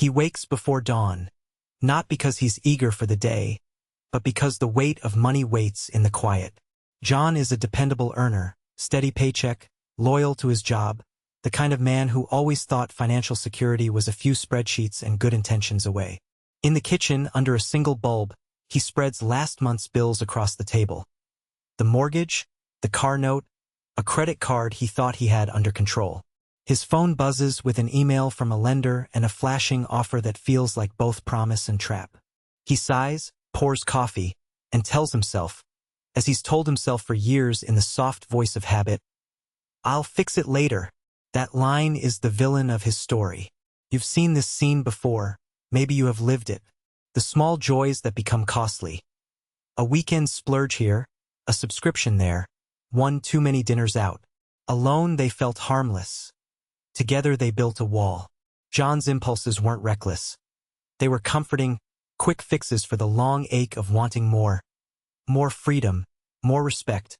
He wakes before dawn, not because he's eager for the day, but because the weight of money waits in the quiet. John is a dependable earner, steady paycheck, loyal to his job, the kind of man who always thought financial security was a few spreadsheets and good intentions away. In the kitchen, under a single bulb, he spreads last month's bills across the table. The mortgage, the car note, a credit card he thought he had under control. His phone buzzes with an email from a lender and a flashing offer that feels like both promise and trap. He sighs, pours coffee, and tells himself, as he's told himself for years in the soft voice of habit, "I'll fix it later." That line is the villain of his story. You've seen this scene before, maybe you have lived it. The small joys that become costly. A weekend splurge here, a subscription there, one too many dinners out. Alone they felt harmless. Together they built a wall. John's impulses weren't reckless. They were comforting, quick fixes for the long ache of wanting more. More freedom, more respect.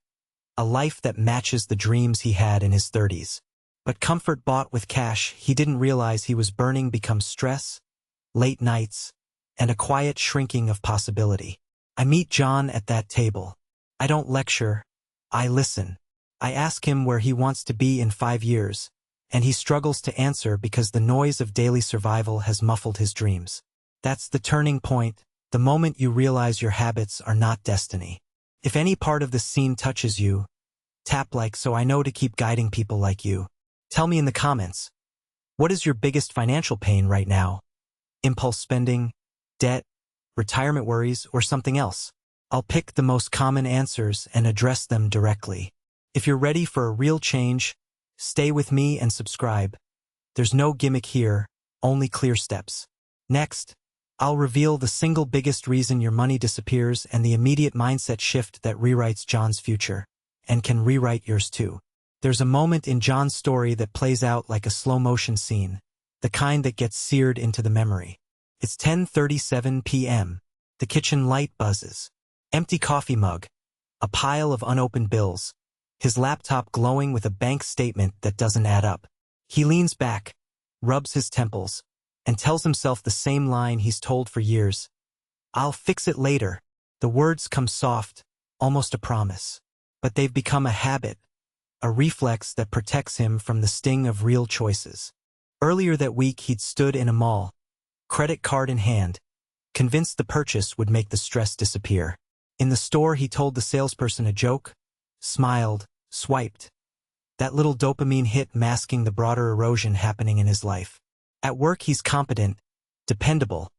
A life that matches the dreams he had in his 30s. But comfort bought with cash he didn't realize he was burning becomes stress, late nights, and a quiet shrinking of possibility. I meet John at that table. I don't lecture, I listen. I ask him where he wants to be in 5 years, and he struggles to answer because the noise of daily survival has muffled his dreams. That's the turning point, the moment you realize your habits are not destiny. If any part of this scene touches you, tap like so I know to keep guiding people like you. Tell me in the comments, what is your biggest financial pain right now? Impulse spending, debt, retirement worries, or something else? I'll pick the most common answers and address them directly. If you're ready for a real change, stay with me and subscribe. There's no gimmick here, only clear steps. Next, I'll reveal the single biggest reason your money disappears and the immediate mindset shift that rewrites John's future, and can rewrite yours too. There's a moment in John's story that plays out like a slow-motion scene, the kind that gets seared into the memory. It's 10:37 p.m. The kitchen light buzzes. Empty coffee mug. A pile of unopened bills. His laptop glowing with a bank statement that doesn't add up. He leans back, rubs his temples, and tells himself the same line he's told for years. "I'll fix it later." The words come soft, almost a promise. But they've become a habit, a reflex that protects him from the sting of real choices. Earlier that week he'd stood in a mall, credit card in hand, convinced the purchase would make the stress disappear. In the store he told the salesperson a joke, smiled, swiped. That little dopamine hit masking the broader erosion happening in his life. At work he's competent, dependable.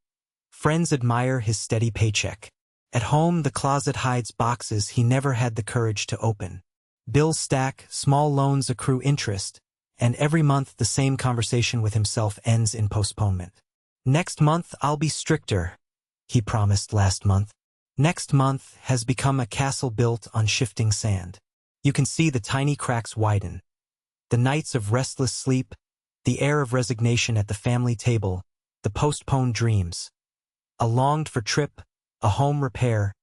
Friends admire his steady paycheck. At home the closet hides boxes he never had the courage to open. Bills stack, small loans accrue interest, and every month the same conversation with himself ends in postponement. "Next month I'll be stricter," he promised last month. Next month has become a castle built on shifting sand. You can see the tiny cracks widen. The nights of restless sleep, the air of resignation at the family table, the postponed dreams. A longed-for trip, a home repair,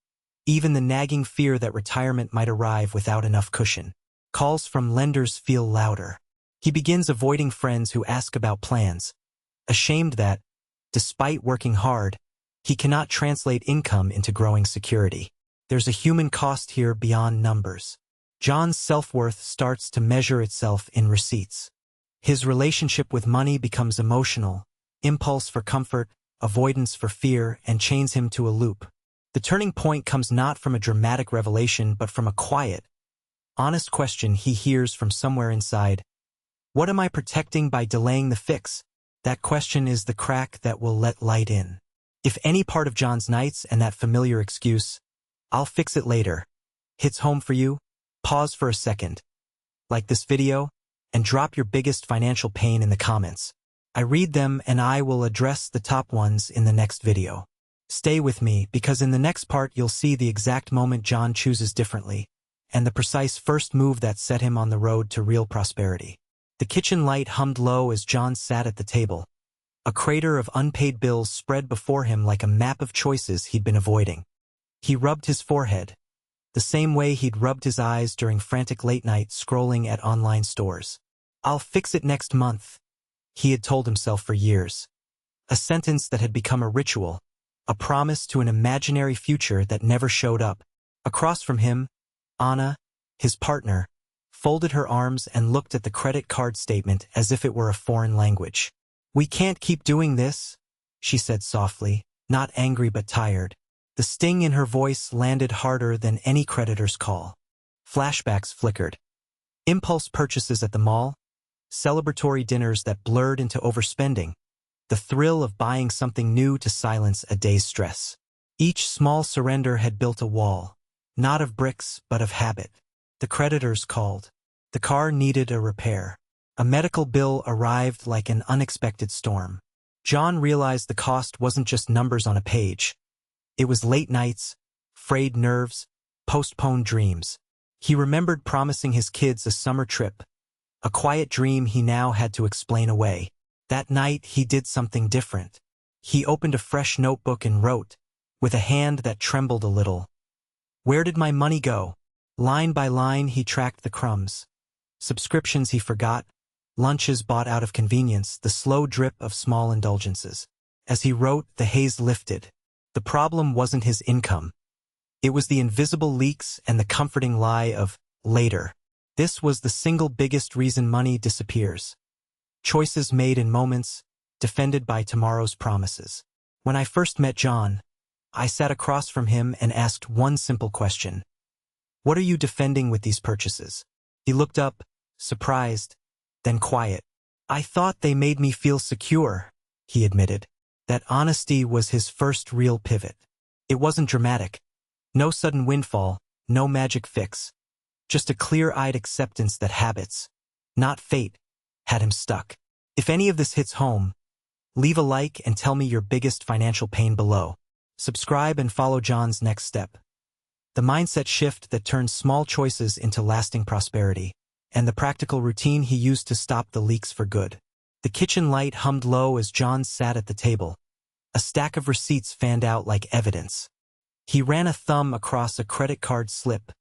even the nagging fear that retirement might arrive without enough cushion. Calls from lenders feel louder. He begins avoiding friends who ask about plans, ashamed that, despite working hard, he cannot translate income into growing security. There's a human cost here beyond numbers. John's self-worth starts to measure itself in receipts. His relationship with money becomes emotional, impulse for comfort, avoidance for fear, and chains him to a loop. The turning point comes not from a dramatic revelation but from a quiet, honest question he hears from somewhere inside. What am I protecting by delaying the fix? That question is the crack that will let light in. If any part of John's nights and that familiar excuse, "I'll fix it later," hits home for you, pause for a second. Like this video, and drop your biggest financial pain in the comments. I read them and I will address the top ones in the next video. Stay with me because in the next part you'll see the exact moment John chooses differently, and the precise first move that set him on the road to real prosperity. The kitchen light hummed low as John sat at the table. A crater of unpaid bills spread before him like a map of choices he'd been avoiding. He rubbed his forehead, the same way he'd rubbed his eyes during frantic late night scrolling at online stores. "I'll fix it next month," he had told himself for years. A sentence that had become a ritual, a promise to an imaginary future that never showed up. Across from him, Anna, his partner, folded her arms and looked at the credit card statement as if it were a foreign language. "We can't keep doing this," she said softly, not angry but tired. The sting in her voice landed harder than any creditor's call. Flashbacks flickered. Impulse purchases at the mall, celebratory dinners that blurred into overspending, the thrill of buying something new to silence a day's stress. Each small surrender had built a wall, not of bricks but of habit. The creditors called. The car needed a repair. A medical bill arrived like an unexpected storm. John realized the cost wasn't just numbers on a page. It was late nights, frayed nerves, postponed dreams. He remembered promising his kids a summer trip, a quiet dream he now had to explain away. That night he did something different. He opened a fresh notebook and wrote, with a hand that trembled a little. "Where did my money go?" Line by line he tracked the crumbs. Subscriptions he forgot, lunches bought out of convenience, the slow drip of small indulgences. As he wrote, the haze lifted. The problem wasn't his income. It was the invisible leaks and the comforting lie of later. This was the single biggest reason money disappears. Choices made in moments, defended by tomorrow's promises. When I first met John, I sat across from him and asked one simple question. "What are you defending with these purchases?" He looked up, surprised, then quiet. "I thought they made me feel secure," he admitted. That honesty was his first real pivot. It wasn't dramatic. No sudden windfall, no magic fix. Just a clear-eyed acceptance that habits, not fate, had him stuck. If any of this hits home, leave a like and tell me your biggest financial pain below. Subscribe and follow John's next step. The mindset shift that turns small choices into lasting prosperity, and the practical routine he used to stop the leaks for good. The kitchen light hummed low as John sat at the table. A stack of receipts fanned out like evidence. He ran a thumb across a credit card slip,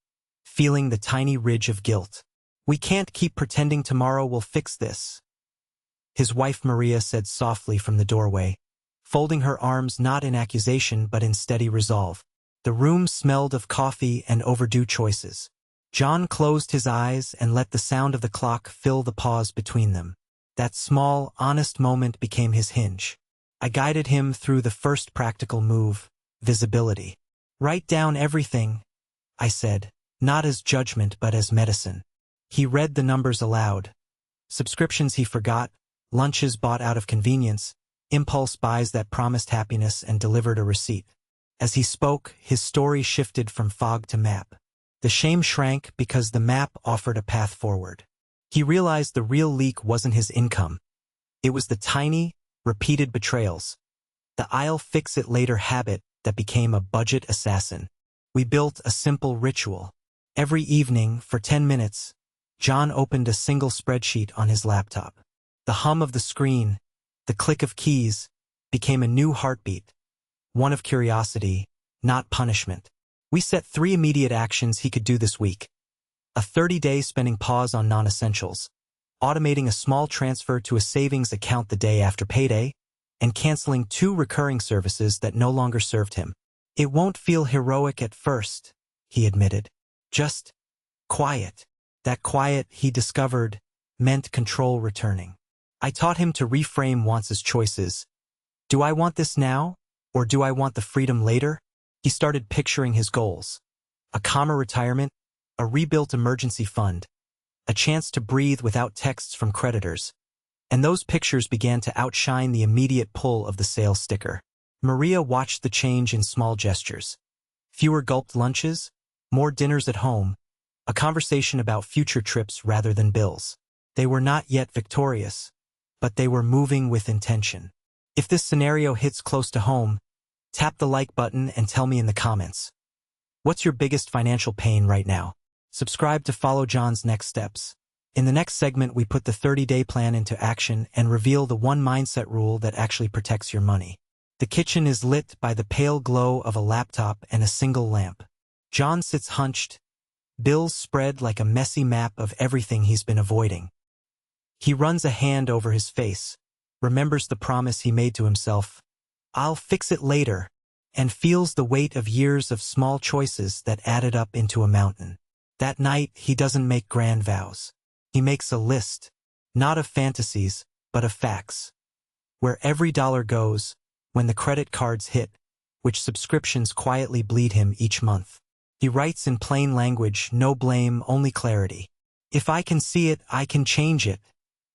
feeling the tiny ridge of guilt. "We can't keep pretending tomorrow will fix this," his wife Maria said softly from the doorway, folding her arms not in accusation but in steady resolve. The room smelled of coffee and overdue choices. John closed his eyes and let the sound of the clock fill the pause between them. That small, honest moment became his hinge. I guided him through the first practical move, visibility. "Write down everything," I said, not as judgment but as medicine. He read the numbers aloud. Subscriptions he forgot, lunches bought out of convenience, impulse buys that promised happiness and delivered a receipt. As he spoke, his story shifted from fog to map. The shame shrank because the map offered a path forward. He realized the real leak wasn't his income. It was the tiny, repeated betrayals. The "I'll fix it later" habit that became a budget assassin. We built a simple ritual. Every evening, for 10 minutes, John opened a single spreadsheet on his laptop. The hum of the screen, the click of keys, became a new heartbeat. One of curiosity, not punishment. We set 3 immediate actions he could do this week. A 30-day spending pause on non-essentials, automating a small transfer to a savings account the day after payday, and canceling 2 recurring services that no longer served him. "It won't feel heroic at first," he admitted. "Just quiet." That quiet, he discovered, meant control returning. I taught him to reframe wants as choices. Do I want this now, or do I want the freedom later? He started picturing his goals. A calmer retirement, a rebuilt emergency fund, a chance to breathe without texts from creditors. And those pictures began to outshine the immediate pull of the sales sticker. Maria watched the change in small gestures. Fewer gulped lunches, more dinners at home, a conversation about future trips rather than bills. They were not yet victorious, but they were moving with intention. If this scenario hits close to home, tap the like button and tell me in the comments. What's your biggest financial pain right now? Subscribe to follow John's next steps. In the next segment, we put the 30-day plan into action and reveal the one mindset rule that actually protects your money. The kitchen is lit by the pale glow of a laptop and a single lamp. John sits hunched, bills spread like a messy map of everything he's been avoiding. He runs a hand over his face, remembers the promise he made to himself, "I'll fix it later," and feels the weight of years of small choices that added up into a mountain. That night, he doesn't make grand vows. He makes a list, not of fantasies, but of facts. Where every dollar goes, when the credit cards hit, which subscriptions quietly bleed him each month. He writes in plain language, no blame, only clarity. "If I can see it, I can change it,"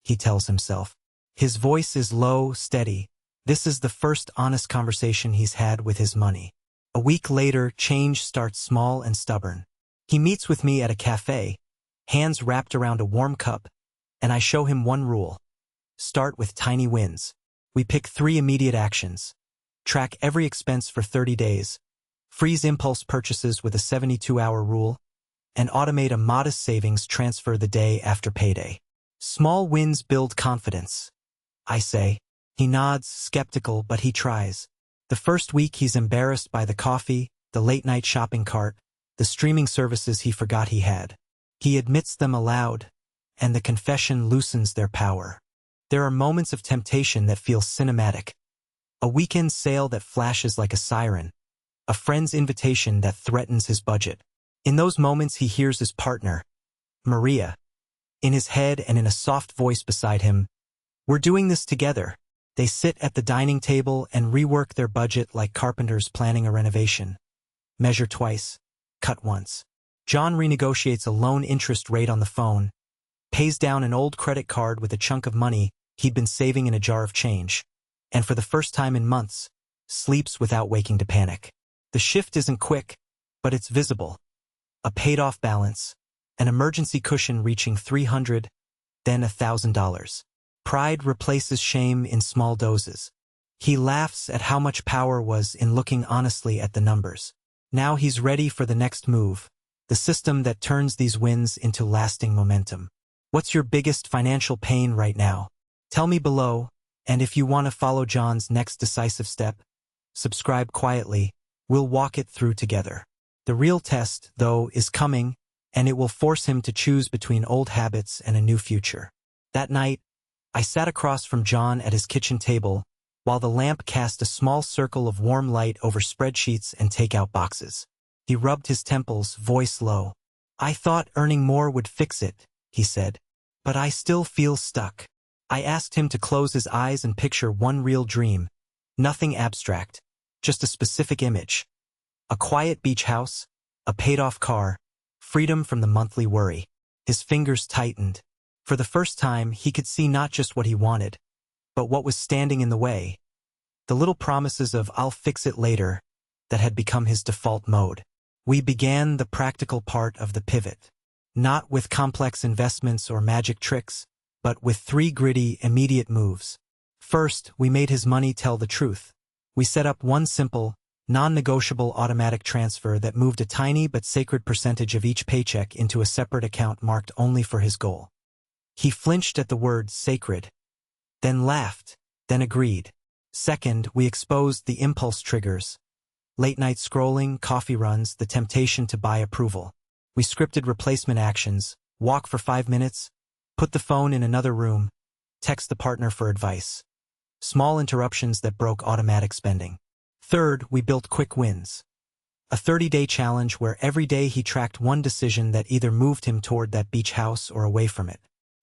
he tells himself. His voice is low, steady. This is the first honest conversation he's had with his money. A week later, change starts small and stubborn. He meets with me at a cafe, hands wrapped around a warm cup, and I show him one rule. Start with tiny wins. We pick 3 immediate actions. Track every expense for 30 days. Freeze impulse purchases with a 72-hour rule. And automate a modest savings transfer the day after payday. Small wins build confidence, I say. He nods, skeptical, but he tries. The first week he's embarrassed by the coffee, the late-night shopping cart, the streaming services he forgot he had. He admits them aloud, and the confession loosens their power. There are moments of temptation that feel cinematic. A weekend sale that flashes like a siren. A friend's invitation that threatens his budget. In those moments he hears his partner, Maria, in his head and in a soft voice beside him. We're doing this together. They sit at the dining table and rework their budget like carpenters planning a renovation. Measure twice, cut once. John renegotiates a loan interest rate on the phone, pays down an old credit card with a chunk of money he'd been saving in a jar of change, and for the first time in months, sleeps without waking to panic. The shift isn't quick, but it's visible. A paid-off balance, an emergency cushion reaching $300, then $1,000. Pride replaces shame in small doses. He laughs at how much power was in looking honestly at the numbers. Now he's ready for the next move, the system that turns these wins into lasting momentum. What's your biggest financial pain right now? Tell me below, and if you want to follow John's next decisive step, subscribe quietly. We'll walk it through together. The real test, though, is coming, and it will force him to choose between old habits and a new future. That night, I sat across from John at his kitchen table, while the lamp cast a small circle of warm light over spreadsheets and takeout boxes. He rubbed his temples, voice low. "I thought earning more would fix it," he said. "But I still feel stuck." I asked him to close his eyes and picture one real dream. Nothing abstract, just a specific image. A quiet beach house, a paid-off car, freedom from the monthly worry. His fingers tightened. For the first time, he could see not just what he wanted, but what was standing in the way. The little promises of "I'll fix it later" that had become his default mode. We began the practical part of the pivot. Not with complex investments or magic tricks, but with 3 gritty, immediate moves. First, we made his money tell the truth. We set up one simple, non-negotiable automatic transfer that moved a tiny but sacred percentage of each paycheck into a separate account marked only for his goal. He flinched at the word sacred, then laughed, then agreed. Second, we exposed the impulse triggers. Late-night scrolling, coffee runs, the temptation to buy approval. We scripted replacement actions: walk for 5 minutes, put the phone in another room, text the partner for advice. Small interruptions that broke automatic spending. Third, we built quick wins. A 30-day challenge where every day he tracked one decision that either moved him toward that beach house or away from it.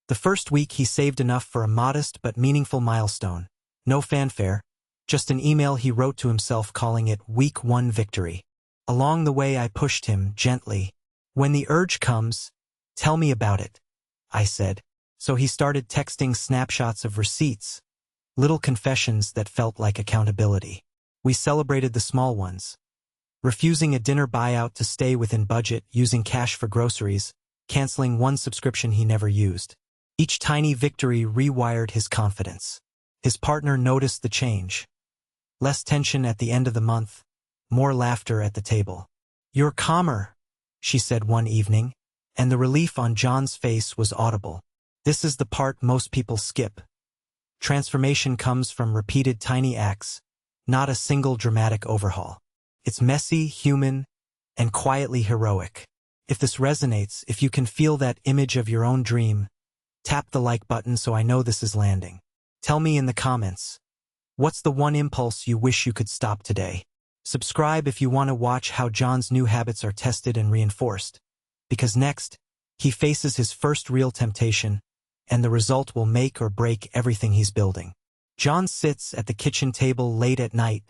The first week he saved enough for a modest but meaningful milestone. No fanfare, just an email he wrote to himself calling it Week 1 Victory. Along the way I pushed him, gently. "When the urge comes, tell me about it," I said. So he started texting snapshots of receipts, little confessions that felt like accountability. We celebrated the small ones. Refusing a dinner buyout to stay within budget, using cash for groceries, canceling one subscription he never used. Each tiny victory rewired his confidence. His partner noticed the change. Less tension at the end of the month, more laughter at the table. "You're calmer," she said one evening, and the relief on John's face was audible. This is the part most people skip. Transformation comes from repeated tiny acts, not a single dramatic overhaul. It's messy, human, and quietly heroic. If this resonates, if you can feel that image of your own dream, tap the like button so I know this is landing. Tell me in the comments. What's the one impulse you wish you could stop today? Subscribe if you want to watch how John's new habits are tested and reinforced. Because next, he faces his first real temptation, and the result will make or break everything he's building. John sits at the kitchen table late at night,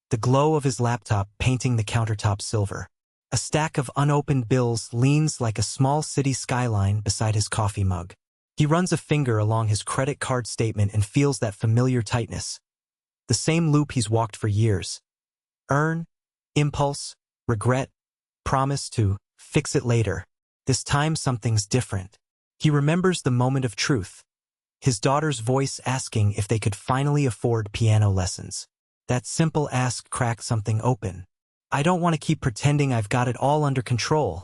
the glow of his laptop painting the countertop silver. A stack of unopened bills leans like a small city skyline beside his coffee mug. He runs a finger along his credit card statement and feels that familiar tightness. The same loop he's walked for years. Earn, impulse, regret, promise to fix it later. This time something's different. He remembers the moment of truth. His daughter's voice asking if they could finally afford piano lessons. That simple ask cracked something open. I don't want to keep pretending I've got it all under control,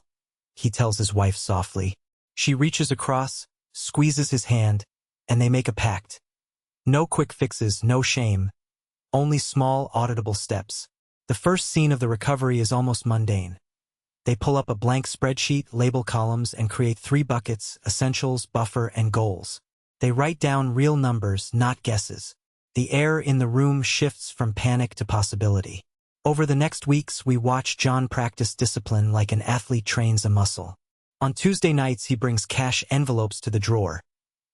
he tells his wife softly. She reaches across, squeezes his hand, and they make a pact. No quick fixes, no shame. Only small, auditable steps. The first scene of the recovery is almost mundane. They pull up a blank spreadsheet, label columns, and create 3 buckets: essentials, buffer, and goals. They write down real numbers, not guesses. The air in the room shifts from panic to possibility. Over the next weeks, we watch John practice discipline like an athlete trains a muscle. On Tuesday nights, he brings cash envelopes to the drawer.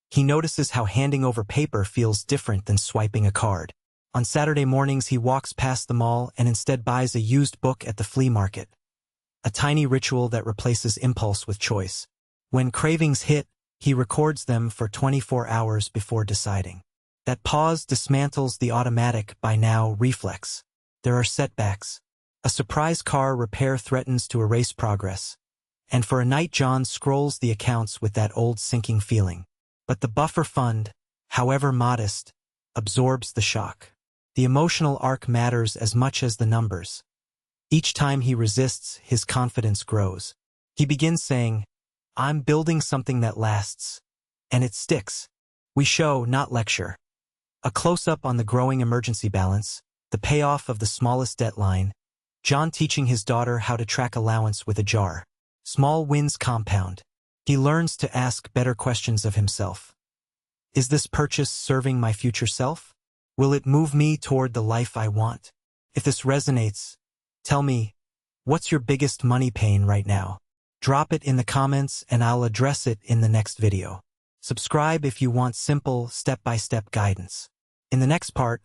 He notices how handing over paper feels different than swiping a card. On Saturday mornings, he walks past the mall and instead buys a used book at the flea market. A tiny ritual that replaces impulse with choice. When cravings hit, he records them for 24 hours before deciding. That pause dismantles the automatic, by now, reflex. There are setbacks. A surprise car repair threatens to erase progress. And for a night, John scrolls the accounts with that old sinking feeling. But the buffer fund, however modest, absorbs the shock. The emotional arc matters as much as the numbers. Each time he resists, his confidence grows. He begins saying, "I'm building something that lasts." And it sticks. We show, not lecture. A close-up on the growing emergency balance, the payoff of the smallest debt line, John teaching his daughter how to track allowance with a jar. Small wins compound. He learns to ask better questions of himself. Is this purchase serving my future self? Will it move me toward the life I want? If this resonates, tell me, what's your biggest money pain right now? Drop it in the comments and I'll address it in the next video. Subscribe if you want simple, step-by-step guidance. In the next part,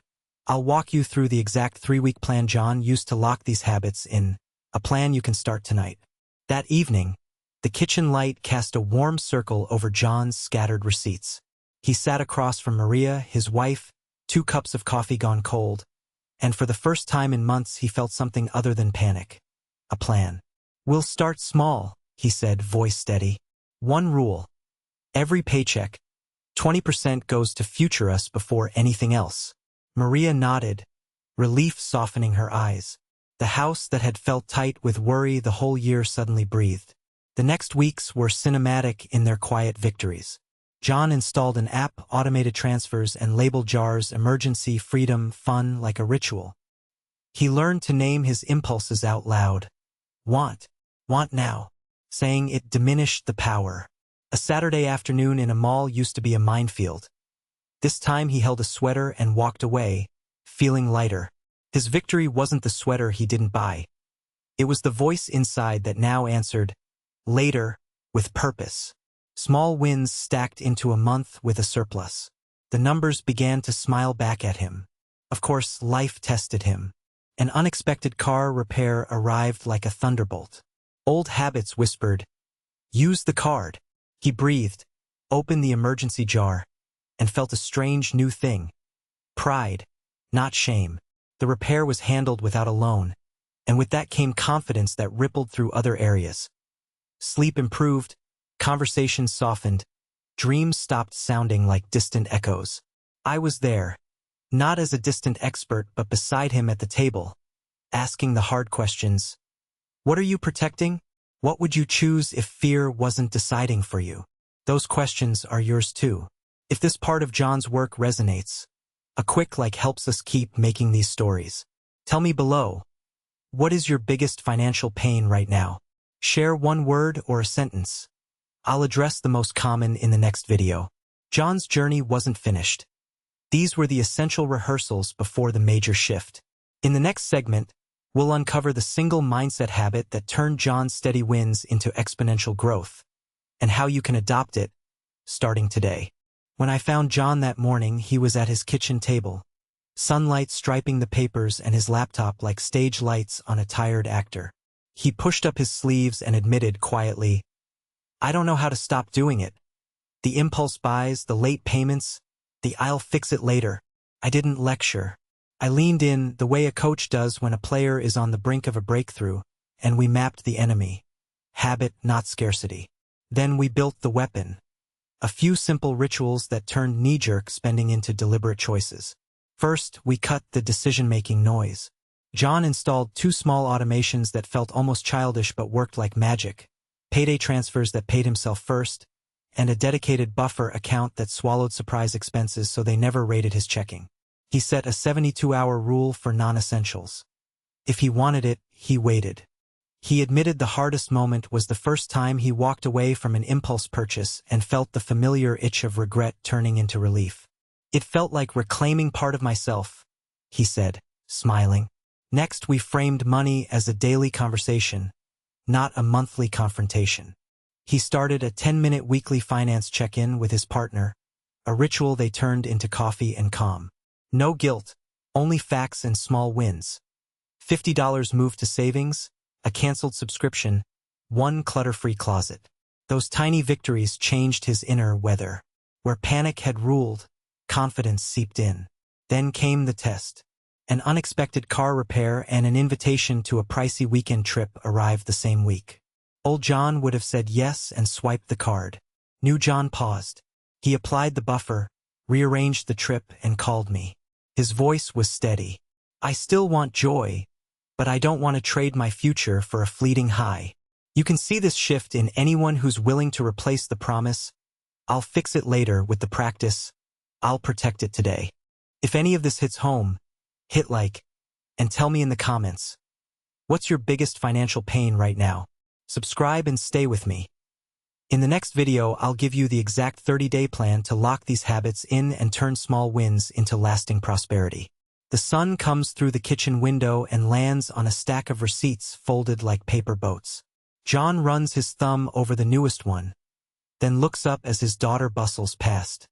I'll walk you through the exact 3-week plan John used to lock these habits in, a plan you can start tonight. That evening, the kitchen light cast a warm circle over John's scattered receipts. He sat across from Maria, his wife, 2 cups of coffee gone cold, and for the first time in months he felt something other than panic. A plan. We'll start small, he said, voice steady. One rule. Every paycheck, 20% goes to future us before anything else. Maria nodded, relief softening her eyes. The house that had felt tight with worry the whole year suddenly breathed. The next weeks were cinematic in their quiet victories. John installed an app, automated transfers, and labeled jars emergency, freedom, fun like a ritual. He learned to name his impulses out loud. Want now. Saying it diminished the power. A Saturday afternoon in a mall used to be a minefield. This time he held a sweater and walked away, feeling lighter. His victory wasn't the sweater he didn't buy. It was the voice inside that now answered, later, with purpose. Small wins stacked into a month with a surplus. The numbers began to smile back at him. Of course, life tested him. An unexpected car repair arrived like a thunderbolt. Old habits whispered, use the card. He breathed, opened the emergency jar, and felt a strange new thing. Pride, not shame. The repair was handled without a loan, and with that came confidence that rippled through other areas. Sleep improved, conversations softened, dreams stopped sounding like distant echoes. I was there, not as a distant expert but beside him at the table, asking the hard questions. What are you protecting? What would you choose if fear wasn't deciding for you? Those questions are yours too. If this part of John's work resonates, a quick like helps us keep making these stories. Tell me below, what is your biggest financial pain right now? Share one word or a sentence. I'll address the most common in the next video. John's journey wasn't finished. These were the essential rehearsals before the major shift. In the next segment, we'll uncover the single mindset habit that turned John's steady wins into exponential growth, and how you can adopt it, starting today. When I found John that morning, he was at his kitchen table, sunlight striping the papers and his laptop like stage lights on a tired actor. He pushed up his sleeves and admitted quietly, "I don't know how to stop doing it. The impulse buys, the late payments, the I'll fix it later." I didn't lecture. I leaned in the way a coach does when a player is on the brink of a breakthrough, and we mapped the enemy. Habit, not scarcity. Then we built the weapon. A few simple rituals that turned knee-jerk spending into deliberate choices. First, we cut the decision-making noise. John installed 2 small automations that felt almost childish but worked like magic. Payday transfers that paid himself first, and a dedicated buffer account that swallowed surprise expenses so they never raided his checking. He set a 72-hour rule for non-essentials. If he wanted it, he waited. He admitted the hardest moment was the first time he walked away from an impulse purchase and felt the familiar itch of regret turning into relief. "It felt like reclaiming part of myself," he said, smiling. Next, we framed money as a daily conversation, not a monthly confrontation. He started a 10-minute weekly finance check-in with his partner, a ritual they turned into coffee and calm. No guilt, only facts and small wins. $50 moved to savings, a canceled subscription, 1 clutter-free closet. Those tiny victories changed his inner weather. Where panic had ruled, confidence seeped in. Then came the test. An unexpected car repair and an invitation to a pricey weekend trip arrived the same week. Old John would have said yes and swiped the card. New John paused. He applied the buffer, rearranged the trip, and called me. His voice was steady. "I still want joy, but I don't want to trade my future for a fleeting high." You can see this shift in anyone who's willing to replace the promise, "I'll fix it later," with the practice, "I'll protect it today." If any of this hits home, hit like, and tell me in the comments, what's your biggest financial pain right now? Subscribe and stay with me. In the next video, I'll give you the exact 30-day plan to lock these habits in and turn small wins into lasting prosperity. The sun comes through the kitchen window and lands on a stack of receipts folded like paper boats. John runs his thumb over the newest one, then looks up as his daughter bustles past,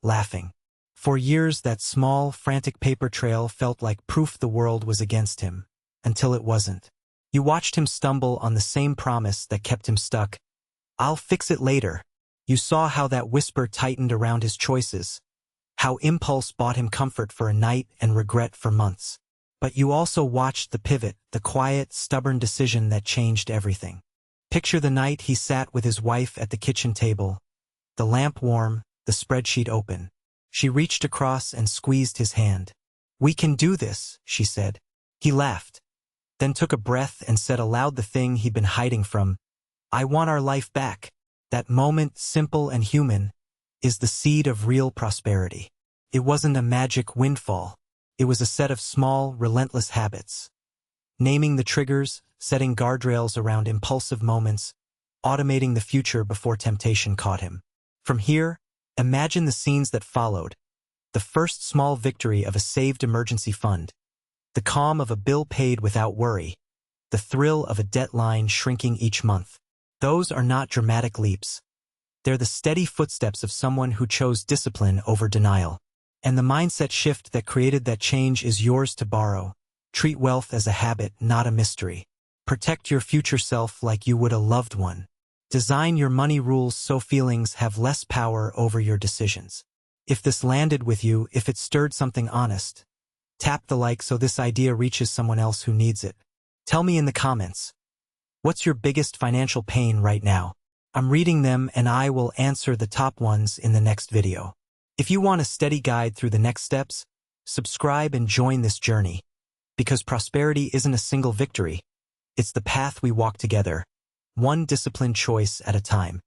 laughing. For years, that small, frantic paper trail felt like proof the world was against him, until it wasn't. You watched him stumble on the same promise that kept him stuck. "I'll fix it later." You saw how that whisper tightened around his choices, how impulse bought him comfort for a night and regret for months. But you also watched the pivot, the quiet, stubborn decision that changed everything. Picture the night he sat with his wife at the kitchen table, the lamp warm, the spreadsheet open. She reached across and squeezed his hand. "We can do this," she said. He laughed, then took a breath and said aloud the thing he'd been hiding from, "I want our life back." That moment, simple and human, is the seed of real prosperity. It wasn't a magic windfall. It was a set of small, relentless habits. Naming the triggers, setting guardrails around impulsive moments, automating the future before temptation caught him. From here, imagine the scenes that followed. The first small victory of a saved emergency fund. The calm of a bill paid without worry. The thrill of a debt line shrinking each month. Those are not dramatic leaps. They're the steady footsteps of someone who chose discipline over denial. And the mindset shift that created that change is yours to borrow. Treat wealth as a habit, not a mystery. Protect your future self like you would a loved one. Design your money rules so feelings have less power over your decisions. If this landed with you, if it stirred something honest, tap the like so this idea reaches someone else who needs it. Tell me in the comments, what's your biggest financial pain right now? I'm reading them and I will answer the top ones in the next video. If you want a steady guide through the next steps, subscribe and join this journey. Because prosperity isn't a single victory. It's the path we walk together, one disciplined choice at a time.